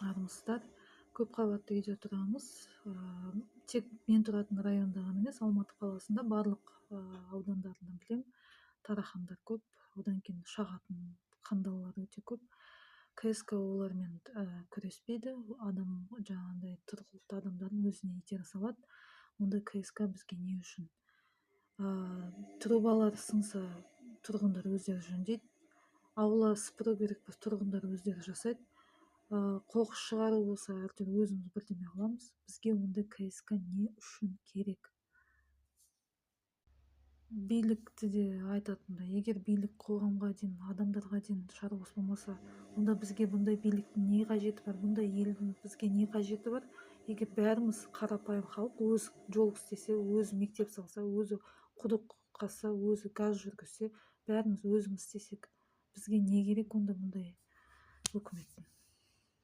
шығармыздар. Көп қабатты үйде тұрамыз. Тек мен тұратын районда ғана емес, Алматы қаласында барлық аудандарында білем, тарахандар көп, одан кейін шағатын қандалалар өте көп. КСК олармен күреспейді. Адам жаңағындай тұрғылықты адамдардың өзіне итере салады. Онда КСК бізге не үшін? Трубалар сынса, тұрғындар өздері жөндейді. Аула сыпыру керек болса, тұрғындар өздері жасайды. Қоқыс шығару болса, әртүрлі өзіміз бірдеме қыламыз. Бізге онда КСК не үшін керек? Билікті де айтатындай, егер билік қоғамға дейін, адамдарға дейін шаруасы болмаса, онда бізге бұндай биліктің не қажеті бар? Бұндай елдің бізге не қажеті бар? Егер бәріміз қарапайым халық өз жол істесе, өзі мектеп салса, өзі құдық қазса, өзі газ жүргізсе, бәріміз өзіміз істесек, бізге не керек онда бұндай үкіметтің?